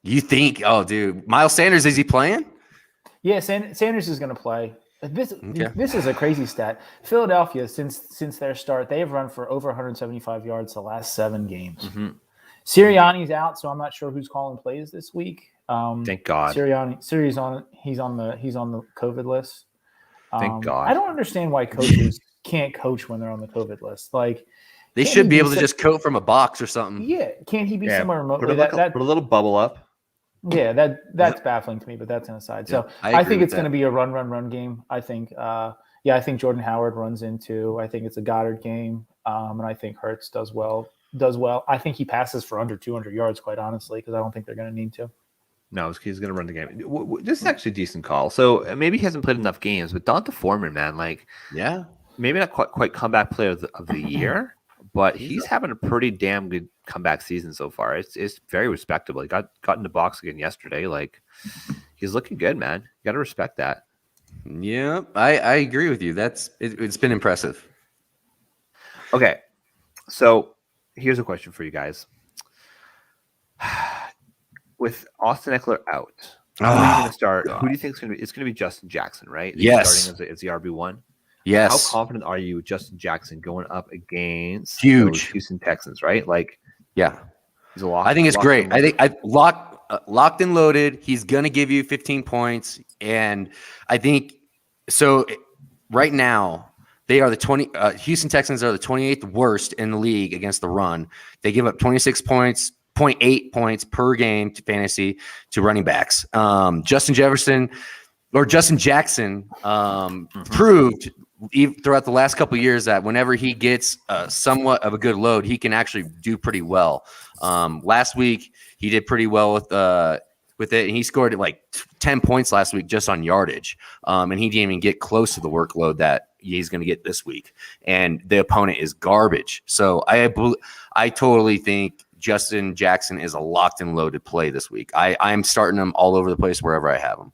You think? Oh, dude, Miles Sanders, is he playing? Yeah, Sanders is going to play. This is a crazy stat. Philadelphia, since their start, they have run for over 175 yards the last 7 games. Mm-hmm. Sirianni's out, so I'm not sure who's calling plays this week. Thank God. Sirianni's on. He's on the COVID list. Thank God. I don't understand why coaches can't coach when they're on the COVID list. Like they should be able to just coat from a box or something. Yeah, can't he be somewhere remotely? Put a little bubble up. Yeah, that's baffling to me, but that's an aside. So I I agree think with it's going to that. be a run game. I think, I think Jordan Howard runs into. I think it's a Goddard game, and I think Hurts does well. I think he passes for under 200 yards, quite honestly, because I don't think they're going to need to. No, he's going to run the game. This is actually a decent call. So maybe he hasn't played enough games, but Donta Foreman, man, like Yeah. maybe not quite comeback player of the year, but he's having a pretty damn good comeback season so far. It's very respectable. He got in the box again yesterday. Like he's looking good, man. You got to respect that. Yeah, I agree with you. It's been impressive. Okay, so here's a question for you guys. With Austin Eckler out, who are you going to start? Who do you think is going to be? It's going to be Justin Jackson, right? Yes. Starting as the RB1. Yes. How confident are you with Justin Jackson going up against Huge those Houston Texans, right? Like, yeah, he's a lock. I think it's great. I think I locked and loaded. He's going to give you 15 points. And I think so right now they are the Houston Texans are the 28th worst in the league against the run. They give up 26 points, 0.8 points per game to fantasy to running backs. Justin Jackson proved throughout the last couple of years that whenever he gets somewhat of a good load, he can actually do pretty well. Last week he did pretty well with it, and he scored like 10 points last week just on yardage. And he didn't even get close to the workload that he's going to get this week. And the opponent is garbage. So I totally think Justin Jackson is a locked and loaded play this week. I'm starting him all over the place wherever I have him.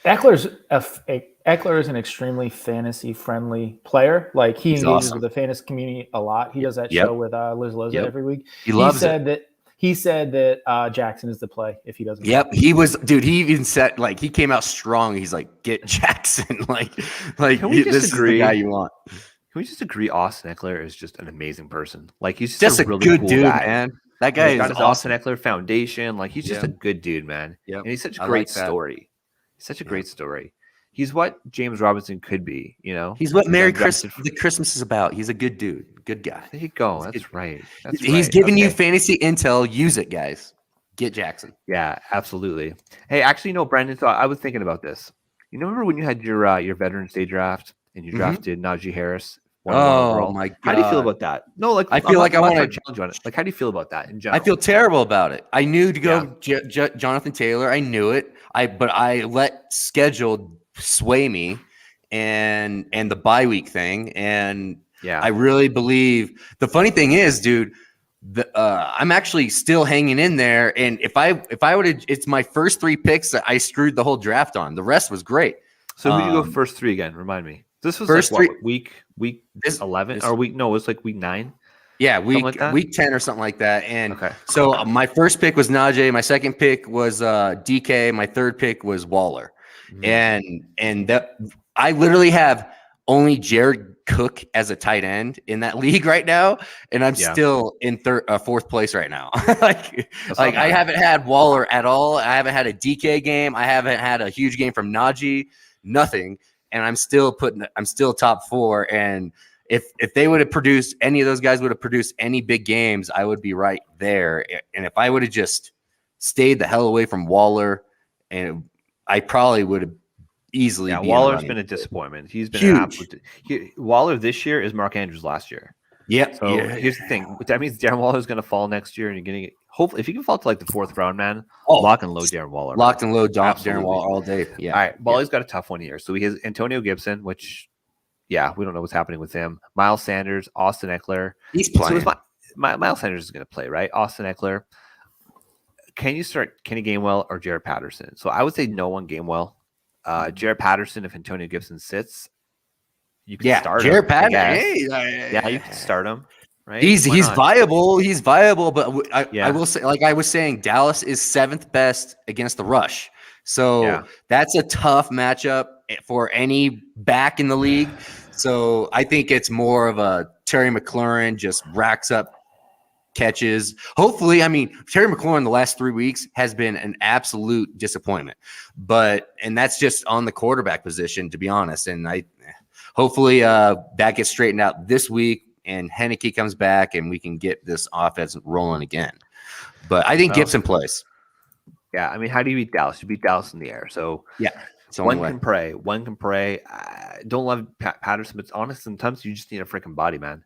Eckler is an extremely fantasy-friendly player. Like he engages with the fantasy community a lot. He does that show with Liz Loza every week. He said it. He said that Jackson is the play if he doesn't. Yep, he was, dude. He even said he came out strong. He's like, get Jackson. Can we this is the guy you want. Can we just agree Austin Eckler is just an amazing person? Like he's just a really good cool dude, guy. man. That guy he's got is his awesome. Austin Eckler Foundation. Like he's just a good dude, man. Yep. And he's such a great story. Such a great story. He's what James Robinson could be, you know. He's what the Christmas is about. He's a good dude, good guy. There you go. That's right. He's giving you fantasy intel. Use it, guys. Get Jackson. Yeah, absolutely. Hey, actually, no, Brandon. So I was thinking about this. You remember when you had your Veterans Day draft and you drafted Najee Harris? Oh my God! How do you feel about that? No, like I feel like I want to challenge you on it. Like, how do you feel about that in general? I feel terrible about it. I knew to go Jonathan Taylor. I knew it. But I let schedule sway me and the bye week thing. And I really believe the funny thing is, dude, I'm actually still hanging in there. And if I would have, it's my first 3 picks that I screwed the whole draft on. The rest was great. So who do you go first 3 again? Remind me. This was first like, 3 week 11 or week? No, it was like week 9. Yeah, week 10 or something like that. And so my first pick was Najee. My second pick was DK. My third pick was Waller. And that I literally have only Jared Cook as a tight end in that league right now, and I'm still in fourth place right now. I haven't had Waller at all. I haven't had a DK game. I haven't had a huge game from Najee. Nothing, and I'm still top 4. And if they would have produced, any of those guys would have produced any big games, I would be right there. And if I would have just stayed the hell away from Waller, and I probably would have easily. Yeah, Waller's been a disappointment. He's been an absolute. Waller this year is Mark Andrews last year. Yeah. So here's the thing. That means Darren Waller is going to fall next year, and you're getting it. Hopefully, if you can fall to like the 4th round, man, lock and load Darren Waller. Locked and load Darren Waller all day. Yeah. All right. Waller's got a tough one here. So he has Antonio Gibson, which, we don't know what's happening with him. Miles Sanders, Austin Eckler. He's playing. So Miles Sanders is going to play, right? Austin Eckler. Can you start Kenny Gainwell or Jared Patterson? So I would say no one Gainwell. Jared Patterson, if Antonio Gibson sits, you can start Jared him. Patterson. You can start him. Right? He's viable. He's viable, but I will say, like I was saying, Dallas is 7th best against the rush. So that's a tough matchup for any back in the league. So I think it's more of a Terry McLaurin just racks up catches. Hopefully, I mean, Terry McLaurin the last 3 weeks has been an absolute disappointment, and that's just on the quarterback position, to be honest. And hopefully that gets straightened out this week and Henneke comes back and we can get this offense rolling again. But I think Gibson plays. Yeah, I mean, how do you beat Dallas? You beat Dallas in the air. So Yeah, it's the only one way. can pray. One can pray. Don't love Patterson, but honest, sometimes you just need a freaking body, man.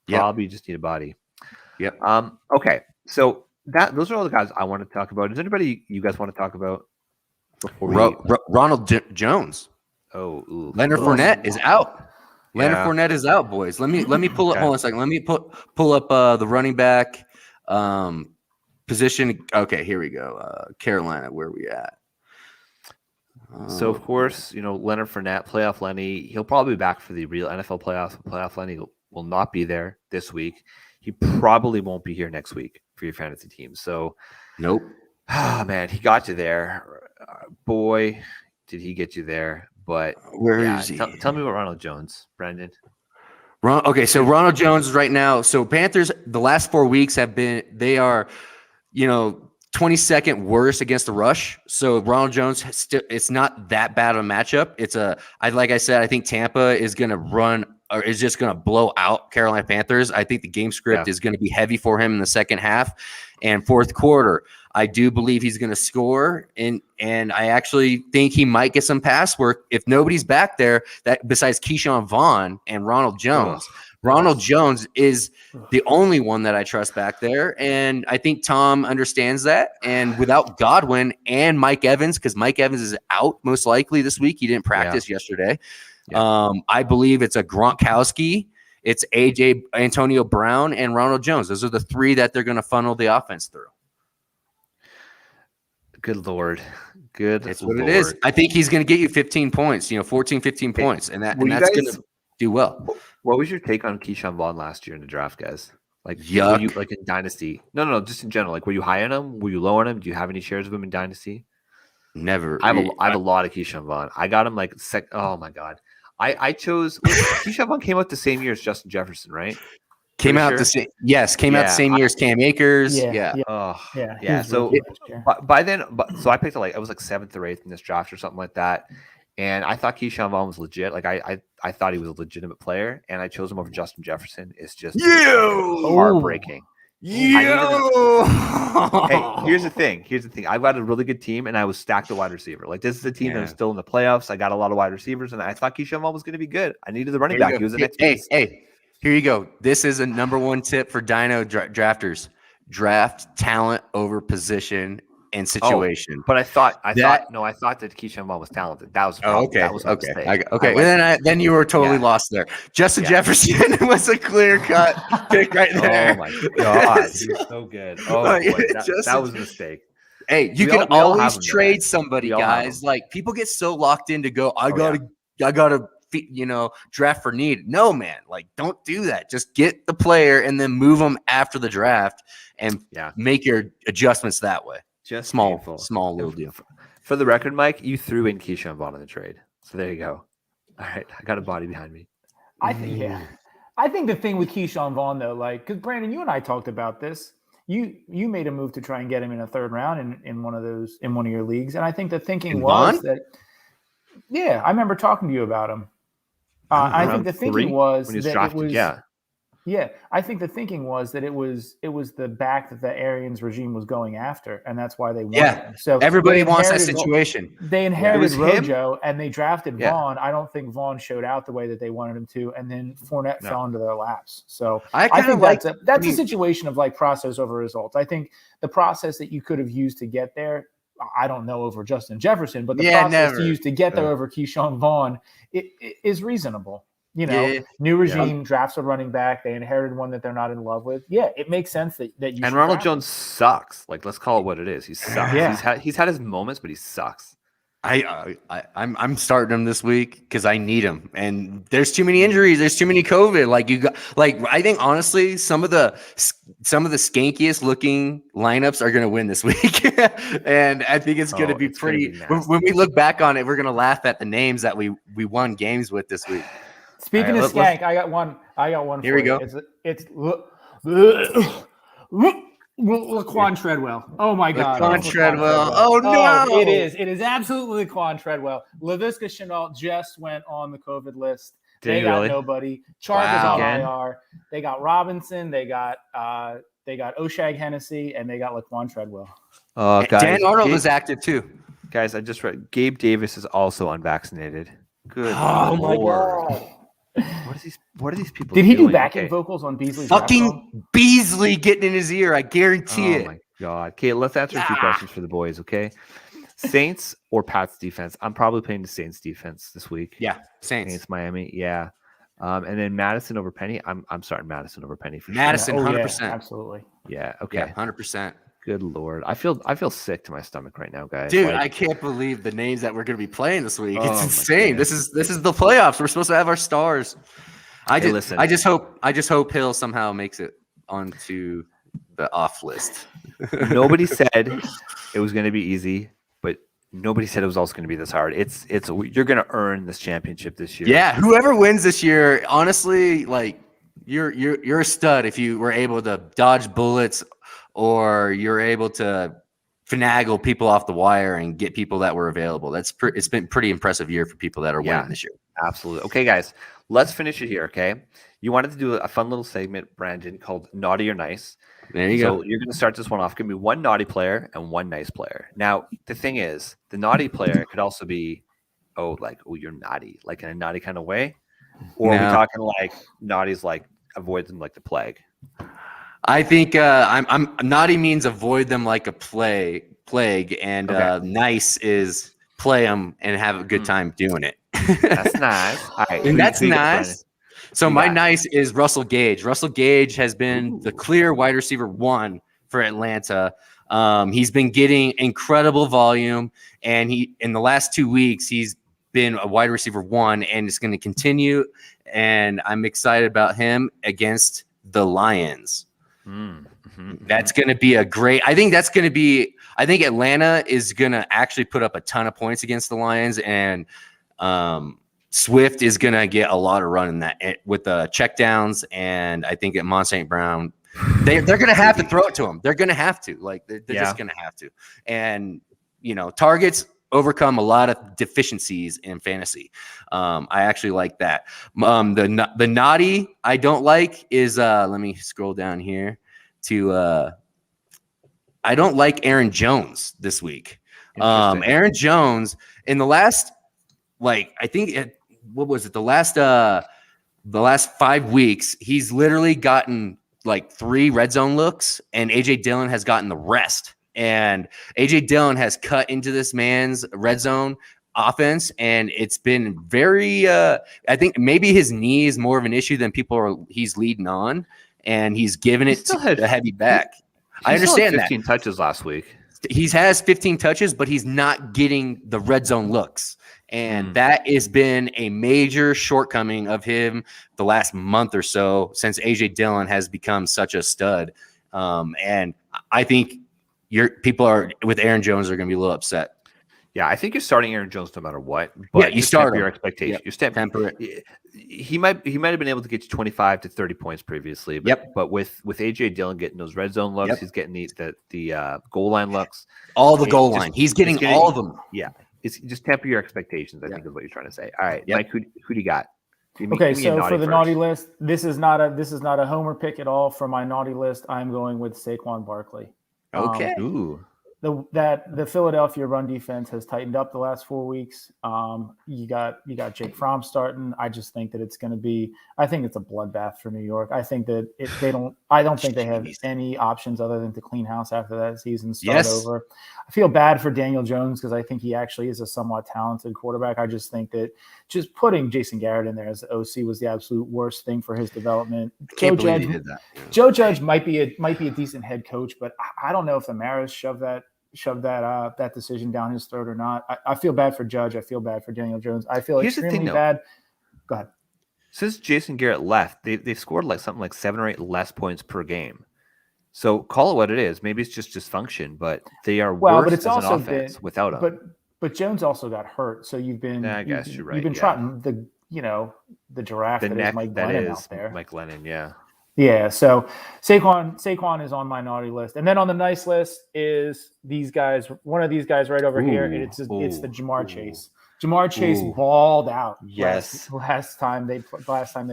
Yep. Probably just need a body. Yep. Okay, so those are all the guys I want to talk about. Is there anybody you guys want to talk about before we? Ronald Jones. Ooh. Leonard Fournette is out. Leonard Yeah. Fournette is out, boys. Let me pull up. Okay. Hold on a second. Let me pull up the running back position. Okay, here we go. Carolina, where are we at? So of course, Leonard Fournette, playoff Lenny, he'll probably be back for the real NFL playoffs. Playoff Lenny will not be there this week. He probably won't be here next week for your fantasy team. So, nope. Man, he got you there. Boy, did he get you there. But where is he? Tell me about Ronald Jones, Brendan. Okay, so Ronald Jones right now. So Panthers, the last 4 weeks they are, 22nd worst against the rush. So Ronald Jones, it's not that bad of a matchup. Like I said, I think Tampa is going to run or is just going to blow out Carolina Panthers. I think the game script is going to be heavy for him in the second half and fourth quarter. I do believe he's going to score, and I actually think he might get some pass work if nobody's back there that besides Keyshawn Vaughn and Ronald Jones. Ronald Jones is the only one that I trust back there, and I think Tom understands that. And without Godwin and Mike Evans, because Mike Evans is out most likely this week, he didn't practice yesterday. I believe it's a Gronkowski, it's Antonio Brown, and Ronald Jones. Those are the three that they're going to funnel the offense through. Good Lord. Good. That's what it is. I think he's going to get you 15 points, 14, 15 points, and that's going to do well. What was your take on Keyshawn Vaughn last year in the draft, guys? Like, Yuck. Were you, like in Dynasty? No, just in general. Like, were you high on him? Were you low on him? Do you have any shares of him in Dynasty? Never. I have a lot of Keyshawn Vaughn. I got him like oh my God. I chose Keyshawn Vaughn came out the same year as Justin Jefferson, right? Came out the same year as Cam Akers. Yeah. So by then, so I picked I was like 7th or 8th in this draft or something like that. And I thought Keyshawn Vaughn was legit. Like I thought he was a legitimate player, and I chose him over Justin Jefferson. It's just heartbreaking. Hey, here's the thing. I've got a really good team, and I was stacked at wide receiver. Like, this is a team that was still in the playoffs. I got a lot of wide receivers, and I thought Keyshawn Vaughn was going to be good. I needed the running back. He was the next piece. Hey, here you go. This is a number one tip for Dino drafters: draft talent over position and situation. But I thought that Keyshawn Vaughn was talented. That was the problem. That was my mistake. Then you were totally lost there. Justin Jefferson was a clear cut pick right there. Oh my God, he's so good. Oh, boy. That was a mistake. Hey, you can always trade somebody, guys. Like, people get so locked in to go, I gotta draft for need. No, man, like, don't do that. Just get the player and then move them after the draft and make your adjustments that way. Just small little deal. For the record, Mike, you threw in Keyshawn Vaughn in the trade. So there you go. All right. I got a body behind me. I think the thing with Keyshawn Vaughn, though, like, because Brandon, you and I talked about this. You made a move to try and get him in a third round in one of your leagues. And I think the thinking was that, I remember talking to you about him. I think the thinking was that it was, I think the thinking was that it was the back that the Arians regime was going after, and that's why they wanted him. So everybody wants that situation. They inherited Rojo, and they drafted Vaughn. I don't think Vaughn showed out the way that they wanted him to, and then Fournette fell into their laps. So I think that's a situation of like process over results. I think the process that you could have used to get there, I don't know over Justin Jefferson, but the process to use to get there over Keyshawn Vaughn it is reasonable. New regime drafts a running back. They inherited one that they're not in love with. Yeah, it makes sense that you. And Ronald Jones sucks. Like, let's call it what it is. He sucks. Yeah. He's had his moments, but he sucks. I'm starting him this week because I need him. And there's too many injuries. There's too many COVID. I think honestly, some of the skankiest looking lineups are going to win this week. And I think it's going to be pretty. When we look back on it, we're going to laugh at the names that we won games with this week. Speaking of skank, I got one. Here we go. It's Laquan Treadwell. Oh my God. Laquan Treadwell. Oh no. It is absolutely Laquan Treadwell. Laviska Shenault just went on the COVID list. They got nobody. Chark is on IR. They got Robinson. They got Oshag Hennessy, and they got Laquan Treadwell. Guys, Dan Arnold is active too. Guys, I just read Gabe Davis is also unvaccinated. Good Oh my Lord. What are these people Did doing? he do backing Okay. vocals on Beasley's rap song? Fucking Beasley getting in his ear. I guarantee Oh it. my God. Okay, let's answer a few questions for the boys, okay? Saints or Pats defense? I'm probably playing the Saints defense this week. Yeah, Saints. Saints Miami, yeah. And then Madison over Penny. I'm starting Madison over Penny for Madison, Yeah, 100%. absolutely. sure. Yeah, okay. Yeah, 100%. Good Lord. I feel sick to my stomach right now, guys. Dude, Like, I can't believe the names that we're going to be playing this week. Oh It's my insane. goodness. This is the playoffs. We're supposed to have our stars. listen. I just hope Hill somehow makes it onto the off list. Nobody said it was going to be easy, but nobody said it was also going to be this hard. It's you're going to earn this championship this year. Yeah, whoever wins this year, honestly, like you're a stud if you were able to dodge bullets or you're able to finagle people off the wire and get people that were available. It's been pretty impressive year for people that are winning this year. Absolutely. Okay, guys, let's finish it here. Okay, you wanted to do a fun little segment, Brandon, called Naughty or Nice. There you go. So you're going to start this one off. Give me one naughty player and one nice player. Now, the thing is, the naughty player could also be, you're naughty, like in a naughty kind of way, or are we talking like naughty's like avoid them like the plague? I think I'm naughty means avoid them like a plague, and nice is play them and have a good time doing it. That's nice. All right, And that's nice. Brandon? So my nice is Russell Gage. Russell Gage has been the clear wide receiver 1 for Atlanta. He's been getting incredible volume, and in the last 2 weeks he's been a wide receiver 1, and it's going to continue. And I'm excited about him against the Lions. That's going to be a great. I think Atlanta is going to actually put up a ton of points against the Lions, and Swift is going to get a lot of run in that with the checkdowns. And I think at Mont St. Brown, they're going to have to throw it to him. They're going to have to, they're just going to have to. And, targets overcome a lot of deficiencies in fantasy. I actually like that. The naughty I don't like is, let me scroll down here to, I don't like Aaron Jones this week. Aaron Jones in the last, I think what was it? The last 5 weeks, he's literally gotten 3 red zone looks, and AJ Dillon has gotten the rest. And AJ Dillon has cut into this man's red zone offense, and it's been very. I think maybe his knee is more of an issue than he's leading on, and he's giving it a heavy back. I understand that. 15 touches last week. He has 15 touches, but he's not getting the red zone looks. And that has been a major shortcoming of him the last month or so since AJ Dillon has become such a stud. And I think people are with Aaron Jones are going to be a little upset. Yeah, I think you're starting Aaron Jones no matter what. But you start your expectations. Yep. You temper it. He might have been able to get you 25 to 30 points previously. But with AJ Dillon getting those red zone looks, he's getting the goal line looks. All the goal line. He's getting all of them. Yeah. It's just temper your expectations, I think is what you're trying to say. All right, Mike, who do you got? Okay, so for the naughty list, this is not a homer pick at all. For my naughty list, I'm going with Saquon Barkley. Okay. The Philadelphia run defense has tightened up the last 4 weeks. You got Jake Fromm starting. I just think that it's going to be. I think it's a bloodbath for New York. I think that I don't think they have any options other than to clean house after that season, start over. I feel bad for Daniel Jones because I think he actually is a somewhat talented quarterback. I just think that just putting Jason Garrett in there as the OC was the absolute worst thing for his development. Can't believe he did that. Joe Judge might be a decent head coach, but I don't know if the Maras shoved that decision down his throat or not. I feel bad for Judge. I feel bad for Daniel Jones. I feel extremely bad. Go ahead. Since Jason Garrett left, they've scored something like 7 or 8 less points per game. So call it what it is. Maybe it's just dysfunction, but they are worse but it's as also an offense without him. But Jones also got hurt, so you've been. I guess you're right. You've been trotting the giraffe that is Mike Glennon out there. Mike Glennon, yeah. Yeah, so Saquon is on my naughty list, and then on the nice list is these guys. One of these guys right over here. It's the Jamar Chase. Jamar Chase balled out. Yes. Last time they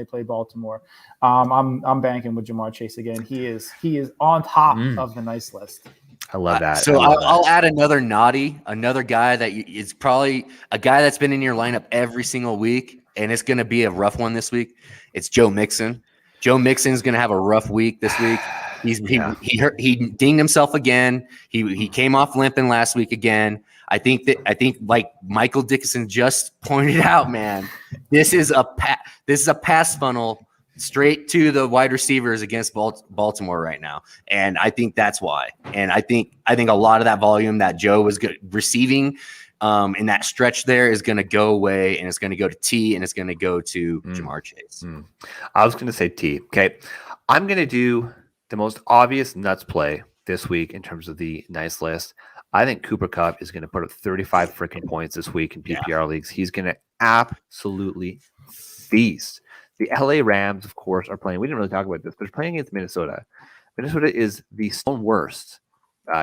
played Baltimore. I'm banking with Jamar Chase again. He is on top of the nice list. I love that. So I love I'll that. add another naughty, another guy that is probably a guy that's been in your lineup every single week, and it's going to be a rough one this week. It's Joe Mixon. Joe Mixon's going to have a rough week this week. He dinged himself again. He came off limping last week again. I think like Michael Dickinson just pointed out, man, this is a pass funnel straight to the wide receivers against Baltimore right now, and I think that's why. And I think a lot of that volume that Joe was receiving in that stretch there is going to go away, and it's going to go to T, and it's going to go to Jamar Chase. I was going to say T. Okay, I'm going to do the most obvious nuts play this week in terms of the nice list. I think Cooper Kupp is going to put up 35 freaking points this week in PPR leagues. He's going to absolutely feast. The LA Rams, of course, are playing. We didn't really talk about this. They're playing against Minnesota. Minnesota is the stone worst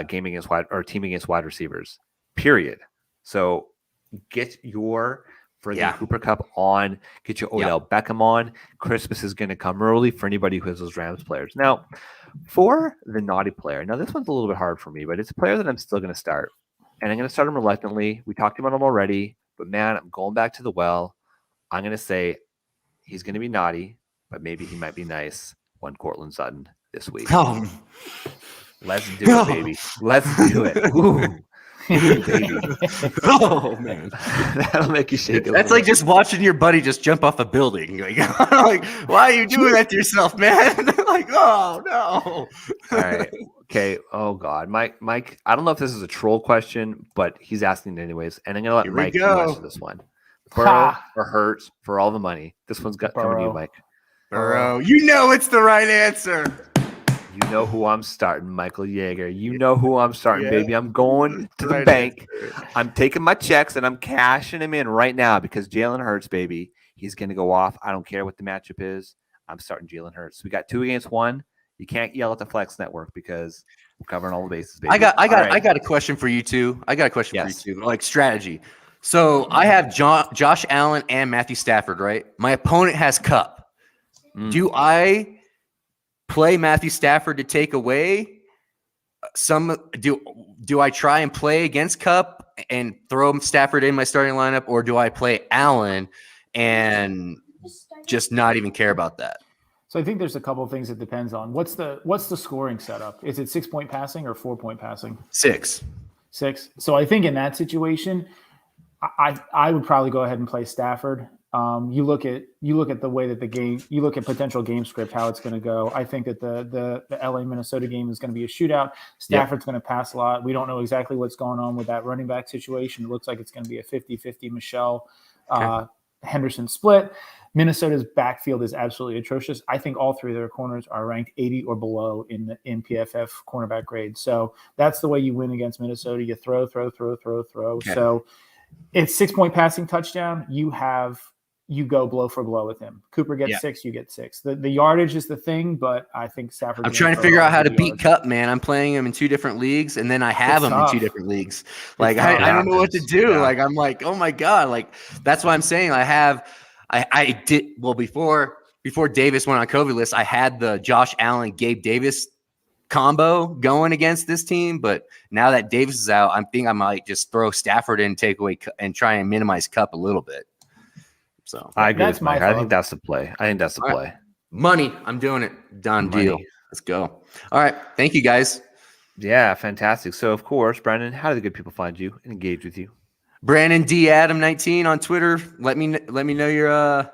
team against wide receivers. Period. So get your Cooper Kupp on. Get your Odell Beckham on. Christmas is going to come early for anybody who has those Rams players. Now, for the naughty player, now this one's a little bit hard for me, but it's a player that I'm still going to start, and I'm going to start him reluctantly. We talked about him already, but man, I'm going back to the well. I'm going to say he's going to be naughty, but maybe he might be nice. One Cortland Sutton this week. Oh. Let's do it, baby. Let's do it. Ooh. Ooh, baby. Oh man, that'll make you shake. That's like just watching your buddy just jump off a building. Like, why are you doing that to yourself, man? Like, oh no. All right. Okay. Oh God, Mike. I don't know if this is a troll question, but he's asking it anyways, and I'm gonna let Mike answer this one. Burrow or Hurts for all the money? This one's got coming to you, Mike. Burrow. You know it's the right answer. You know who I'm starting, Michael Yeager. You know who I'm starting, baby. I'm going to the bank. I'm taking my checks and I'm cashing them in right now because Jalen Hurts, baby, he's going to go off. I don't care what the matchup is. I'm starting Jalen Hurts. We got 2 against 1. You can't yell at the Flex Network because we're covering all the bases, baby. I got a question for you too. Like strategy. So I have Josh Allen and Matthew Stafford, right? My opponent has Kupp. Do I play Matthew Stafford to take away some? Do I try and play against Kupp and throw Stafford in my starting lineup, or do I play Allen and just not even care about that? So I think there's a couple of things it depends on. What's the scoring setup? Is it 6-point passing or 4-point passing? 6. So I think in that situation, I would probably go ahead and play Stafford. You look at the way that you look at potential game script, how it's going to go. I think that the LA Minnesota game is going to be a shootout. Stafford's going to pass a lot. We don't know exactly what's going on with that running back situation. It looks like it's going to be a 50-50 Michelle Henderson split. Minnesota's backfield is absolutely atrocious. I think all 3 of their corners are ranked 80 or below in PFF cornerback grade. So that's the way you win against Minnesota. You throw. Okay. So it's 6-point passing touchdown. You go blow for blow with him. Cooper gets 6, you get 6. The yardage is the thing, but I think Stafford. I'm trying to figure out how to beat Kupp, man. I'm playing him in 2 different leagues, and then I have him in 2 different leagues. Like I don't know what to do. Yeah. Like I'm like, oh my God. Like that's why I'm saying I did well before Davis went on COVID list. I had the Josh Allen, Gabe Davis combo going against this team, but now that Davis is out, I might just throw Stafford in, take away, and try and minimize Kupp a little bit. So I agree with Mike. I think that's the play. Right. Money. I'm doing it. Done deal. Let's go. All right. Thank you, guys. Yeah, fantastic. So, of course, Brandon, how do the good people find you and engage with you? Brandon D. Adam 19 on Twitter. Let me know your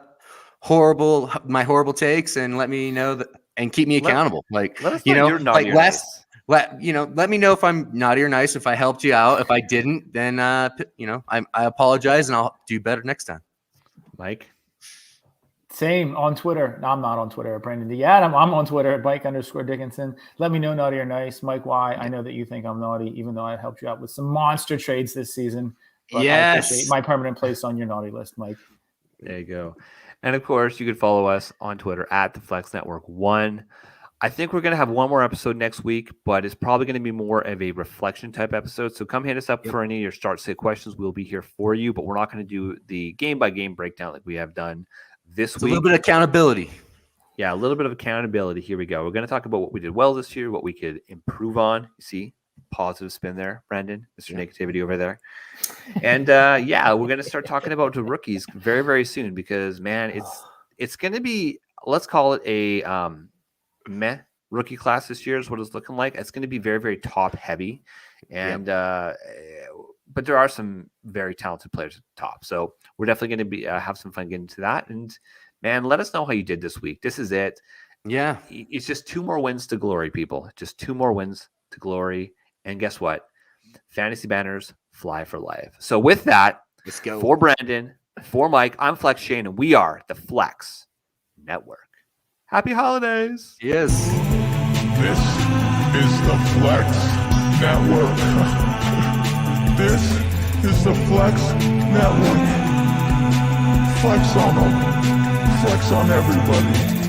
my horrible takes, and let me know that, and keep me accountable. Let us know let me know if I'm naughty or nice. If I helped you out, if I didn't, then I apologize and I'll do better next time. Mike? Same on Twitter. No, I'm not on Twitter at Brandon D. Adam. I'm on Twitter at Mike_Dickinson. Let me know naughty or nice. Mike Y. I know that you think I'm naughty, even though I helped you out with some monster trades this season. But yes. I appreciate my permanent place on your naughty list, Mike. There you go. And of course, you can follow us on Twitter at the Flex Network 1. I think we're going to have one more episode next week, but it's probably going to be more of a reflection type episode. So come hit us up for any of your start sit questions. We'll be here for you, but we're not going to do the game by game breakdown like we have done this week. A little bit of accountability. Yeah, a little bit of accountability. Here we go. We're going to talk about what we did well this year, what we could improve on. You see, positive spin there, Brandon, Mr. Negativity over there. And yeah, we're gonna start talking about the rookies very, very soon because man, it's gonna be, let's call it a meh rookie class this year is what it's looking like. It's gonna be very, very top heavy. And but there are some very talented players at the top. So we're definitely going to be have some fun getting to that. And man, let us know how you did this week. This is it. Yeah. It's just 2 more wins to glory, people. Just 2 more wins to glory. And guess what? Fantasy banners fly for life. So with that, Let's go. For Brandon, for Mike, I'm Flex Shane, and we are the Flex Network. Happy holidays. Yes. This is the Flex Network. This is the Flex Network. Flex on them. Flex on everybody.